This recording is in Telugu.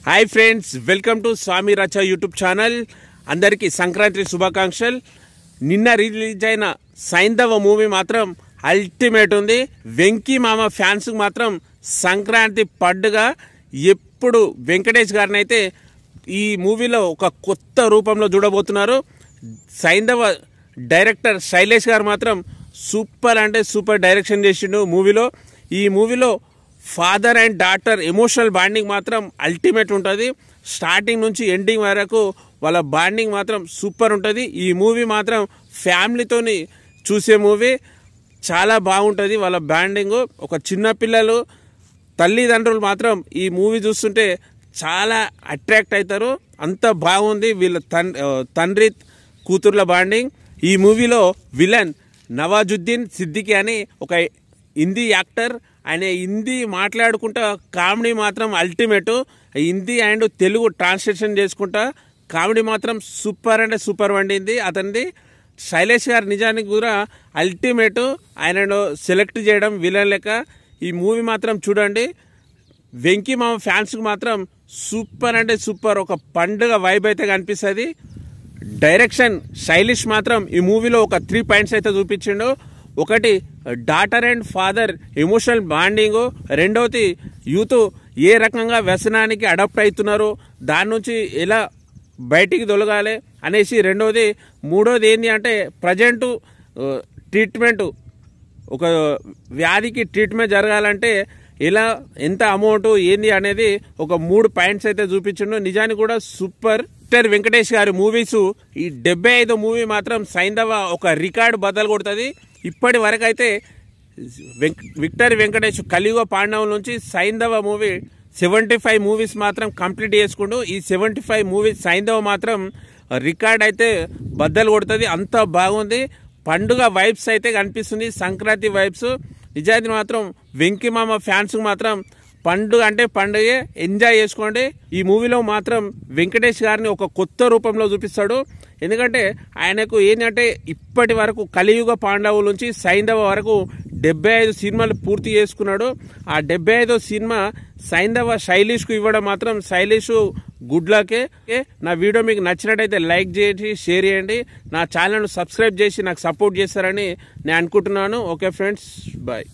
Hi friends, welcome to Swami Racha YouTube channel. అందరికీ సంక్రాంతి శుభాకాంక్షలు. నిన్న రిలీజ్ అయిన సైంధవ మూవీ మాత్రం అల్టిమేట్ ఉంది. వెంకీ మామ ఫ్యాన్స్ మాత్రం సంక్రాంతి పండుగ. ఎప్పుడు వెంకటేష్ గారిని అయితే ఈ మూవీలో ఒక కొత్త రూపంలో చూడబోతున్నారు. సైంధవ డైరెక్టర్ శైలేష్ గారు మాత్రం సూపర్ అంటే సూపర్ డైరెక్షన్ చేసిండు మూవీలో. ఈ మూవీలో father and daughter emotional bonding మాత్రం అల్టిమేట్ ఉంటుంది. స్టార్టింగ్ నుంచి ఎండింగ్ వరకు వాళ్ళ బాండింగ్ మాత్రం సూపర్ ఉంటుంది. ఈ మూవీ మాత్రం ఫ్యామిలీతోని చూసే మూవీ, చాలా బాగుంటుంది వాళ్ళ బాండింగ్. ఒక చిన్నపిల్లలు తల్లిదండ్రులు మాత్రం ఈ మూవీ చూస్తుంటే చాలా అట్రాక్ట్ అవుతారు. అంత బాగుంది వీళ్ళ తండ్రి కూతుర్ల బాండింగ్. ఈ మూవీలో విలన్ నవాజుద్దీన్ సిద్దికి అని ఒక హిందీ యాక్టర్. ఆయన హిందీ మాట్లాడుకుంటా కామెడీ మాత్రం ultimate. Hindi and Telugu translation చేసుకుంటా కామెడీ మాత్రం సూపర్ అంటే సూపర్ వండింది అతనిది. శైలేష్ గారు నిజానికి కూడా అల్టిమేట్ ఆయనను సెలెక్ట్ చేయడం విలన్ లెక్క. ఈ మూవీ మాత్రం చూడండి. వెంకీ మామ ఫ్యాన్స్కి మాత్రం సూపర్ అంటే సూపర్, ఒక పండుగ వైబ్ అయితే కనిపిస్తుంది. డైరెక్షన్ శైలేష్ మాత్రం ఈ మూవీలో ఒక 3 పాయింట్స్ అయితే చూపించిండు. ఒకటి daughter and father emotional bonding, రెండవది యూత్ ఏ రకంగా వ్యసనానికి అడాప్ట్ అవుతున్నారు, దాని నుంచి ఎలా బయటికి తొలగాలి అనేసి రెండవది, మూడోది ఏంటి అంటే ప్రజెంట్ ట్రీట్మెంట్, ఒక వ్యాధికి ట్రీట్మెంట్ జరగాలంటే ఎలా ఎంత అమౌంట్ ఏంది అనేది ఒక 3 పాయింట్స్ అయితే చూపించిండు. నిజానికి కూడా సూపర్. విక్టర్ వెంకటేష్ గారి మూవీస్ ఈ 75 మూవీ మాత్రం సైంధవ ఒక రికార్డు బద్దలు కొడుతుంది. ఇప్పటి వరకు అయితే విక్టర్ వెంకటేష్ కలియుగ పాండవుల నుంచి సైంధవ మూవీ 75 మూవీస్ మాత్రం కంప్లీట్ చేసుకుంటూ ఈ 75 మూవీస్ సైంధవ మాత్రం రికార్డ్ అయితే బద్దలు కొడుతుంది. అంత బాగుంది. పండుగ వైబ్స్ అయితే కనిపిస్తుంది, సంక్రాంతి వైబ్స్. నిజానికి మాత్రం వెంకీ మామ ఫ్యాన్స్ మాత్రం పండుగ అంటే పండుగే, ఎంజాయ్ చేసుకోండి. ఈ మూవీలో మాత్రం వెంకటేష్ గారిని ఒక కొత్త రూపంలో చూపిస్తాడు. ఎందుకంటే ఆయనకు ఏంటంటే ఇప్పటి వరకు కలియుగ పాండవుల నుంచి సైంధవ వరకు 75 సినిమాలు పూర్తి చేసుకున్నాడు. ఆ 75వ సినిమా సైంధవ శైలేష్కు ఇవ్వడం మాత్రం శైలేష్ గుడ్ లకే. నా వీడియో మీకు నచ్చినట్టయితే లైక్ చేసి షేర్ చేయండి. నా ఛానల్ను సబ్స్క్రైబ్ చేసి నాకు సపోర్ట్ చేస్తారని నేను అనుకుంటున్నాను. Okay friends, bye.